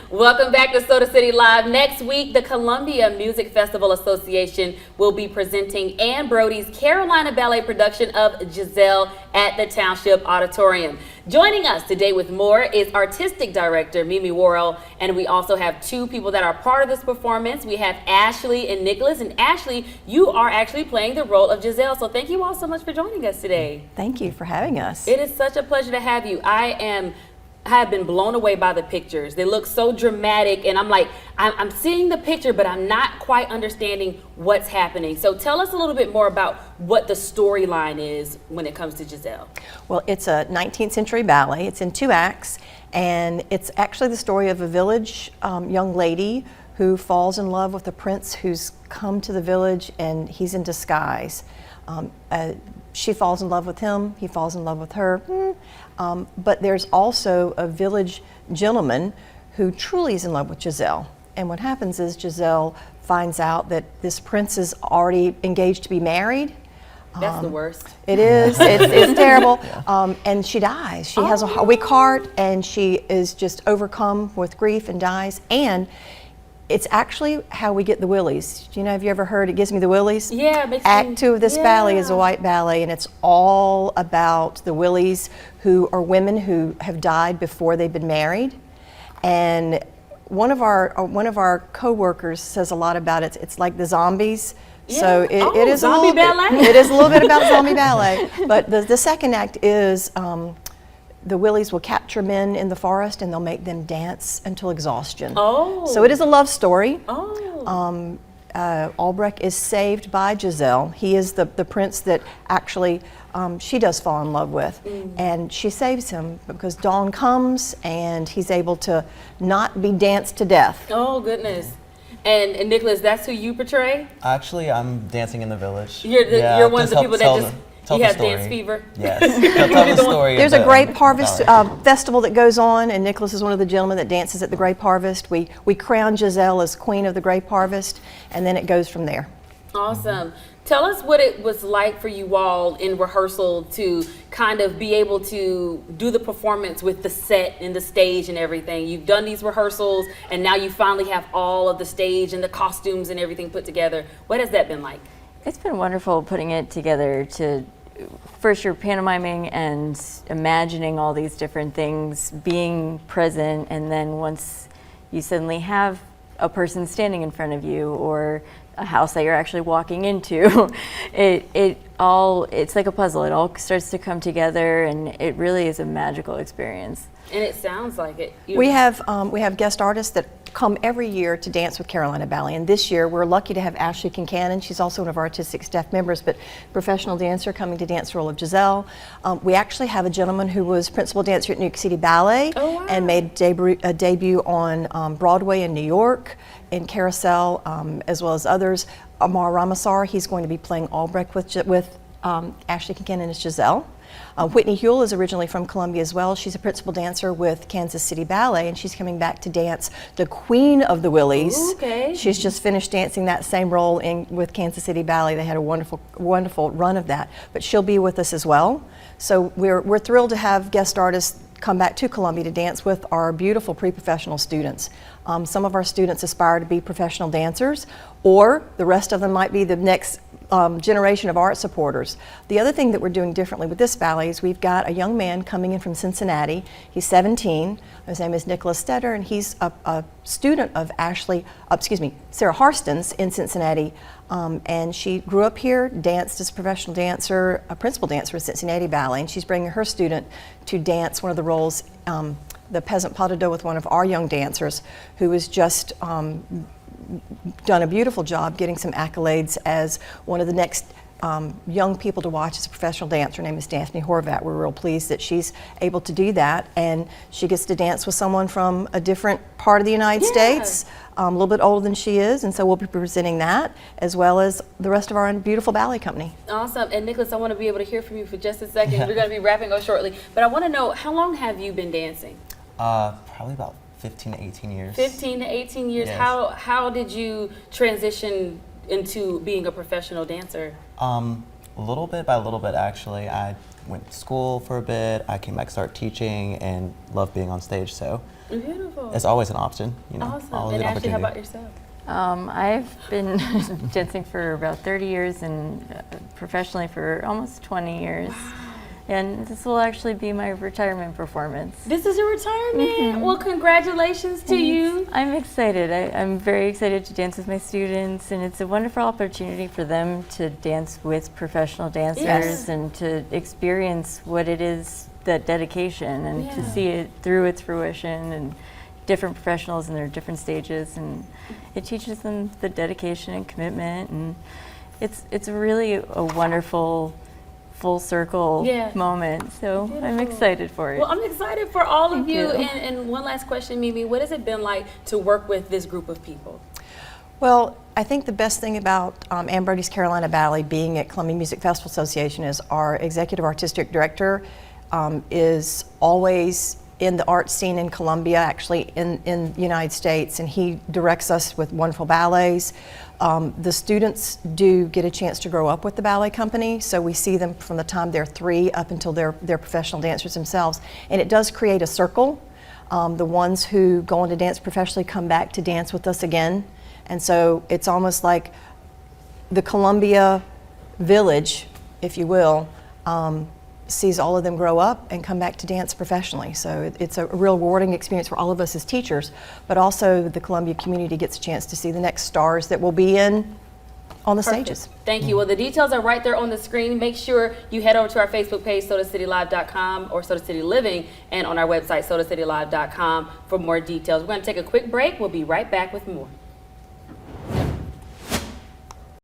Welcome back to Soda City Live. Next week, the Columbia Music Festival Association will be presenting Ann Brodie's Carolina Ballet production of Giselle at the Township Auditorium. Joining us today with more is Artistic Director Mimi Worrell, and we also have two people that are part of this performance. We have Ashley and Nicholas, and Ashley, you are actually playing the role of Giselle, so thank you all so much for joining us today. Thank you for having us. It is such a pleasure to have you. I have been blown away by the pictures. They look so dramatic, and I'm like, I'm seeing the picture, but I'm not quite understanding what's happening. So tell us a little bit more about what the storyline is when it comes to Giselle. Well, it's a 19th century ballet. It's in 2 acts, and it's actually the story of a village young lady who falls in love with a prince who's come to the village, and he's in disguise. She falls in love with him, he falls in love with her, but there's also a village gentleman who truly is in love with Giselle. And what happens is Giselle finds out that this prince is already engaged to be married. That's the worst. It is, it's terrible. And she dies. She has a weak heart, and she is just overcome with grief and dies. And it's actually how we get the willies. You know, have you ever heard It Gives Me the Willies? Yeah, it makes Act 2 of this ballet is a white ballet, and it's all about the willies, who are women who have died before they've been married. And one of our co-workers says a lot about it. It's like the zombies. Yeah. So it is zombie ballet? It is a little bit about zombie ballet. But the second act is the willies will capture men in the forest, and they'll make them dance until exhaustion. So it is a love story. Albrecht is saved by Giselle. He is the prince that actually she does fall in love with. And she saves him because dawn comes, and he's able to not be danced to death. Oh, goodness. And Nicholas, that's who you portray? Actually, I'm dancing in the village. You're one of the people that just... You have dance fever? Yes. Tell the story. There's a grape harvest festival that goes on, and Nicholas is one of the gentlemen that dances at the grape harvest. We crown Giselle as queen of the grape harvest, and then it goes from there. Awesome. Tell us what it was like for you all in rehearsal to kind of be able to do the performance with the set and the stage and everything. You've done these rehearsals, and now you finally have all of the stage and the costumes and everything put together. What has that been like? It's been wonderful putting it together. First you're pantomiming and imagining all these different things, being present, and then once you suddenly have a person standing in front of you or a house that you're actually walking into, it's like a puzzle. It all starts to come together, and it really is a magical experience. And it sounds like it. We have guest artists that come every year to dance with Carolina Ballet, and this year we're lucky to have Ashley Kincannon. She's also one of our artistic staff members, but professional dancer coming to dance the role of Giselle. We actually have a gentleman who was principal dancer at New York City Ballet and made a debut on Broadway in New York, in Carousel, as well as others. Amar Ramasar, he's going to be playing Albrecht with Ashley Kincannon as Giselle. Whitney Huell is originally from Columbia as well. She's a principal dancer with Kansas City Ballet, and she's coming back to dance the Queen of the Willies. Okay. She's just finished dancing that same role with Kansas City Ballet. They had a wonderful, wonderful run of that, but she'll be with us as well. So we're thrilled to have guest artists come back to Columbia to dance with our beautiful pre-professional students. Some of our students aspire to be professional dancers, or the rest of them might be the next generation of art supporters. The other thing that we're doing differently with this ballet is we've got a young man coming in from Cincinnati. He's 17. His name is Nicholas Stetter, and he's a student of Sarah Harston's in Cincinnati. And she grew up here, danced as a professional dancer, a principal dancer at Cincinnati Ballet, and she's bringing her student to dance one of the roles, the peasant pas de deux, with one of our young dancers who is just done a beautiful job getting some accolades as one of the next young people to watch as a professional dancer. Her name is Daphne Horvat. We're real pleased that she's able to do that, and she gets to dance with someone from a different part of the United States, a little bit older than she is, and so we'll be presenting that as well as the rest of our beautiful ballet company. Awesome. And Nicholas, I want to be able to hear from you for just a second. We're going to be wrapping up shortly, but I want to know, how long have you been dancing? Probably about 15 to 18 years. 15 to 18 years. Yes. How did you transition into being a professional dancer? Little bit by little bit, actually. I went to school for a bit. I came back, started teaching, and love being on stage. So Beautiful. it's always an option, you know. Awesome. Always And an Ashley, how opportunity. about yourself? I've been dancing for about 30 years and professionally for almost 20 years. And this will actually be my retirement performance. This is your retirement. Well, congratulations to you. I'm excited. I'm very excited to dance with my students, and it's a wonderful opportunity for them to dance with professional dancers Yes. and to experience what it is, that dedication, and to Yeah. see it through its fruition, and different professionals in their different stages, and it teaches them the dedication and commitment, and it's really a wonderful full circle Yeah. moment. So I'm Beautiful. excited for it. Well, I'm excited for all of Thank you. you. And one last question, Mimi. What has it been like to work with this group of people? Well, I think the best thing about Ann Brodie's Carolina Ballet being at Columbia Music Festival Association is our executive artistic director is always in the art scene in Columbia, actually in the United States, and he directs us with wonderful ballets. The students do get a chance to grow up with the ballet company, so we see them from the time they're 3 up until they're professional dancers themselves, and it does create a circle. The ones who go on to dance professionally come back to dance with us again, and so it's almost like the Columbia village, if you will, sees all of them grow up and come back to dance professionally. So it's a real rewarding experience for all of us as teachers, but also the Columbia community gets a chance to see the next stars that will be on the Perfect. stages. Thank you. Well, the details are right there on the screen. Make sure you head over to our Facebook page, SodaCityLive.com, or Soda City Living, and on our website, SodaCityLive.com, for more details. We're going to take a quick break. We'll be right back with more.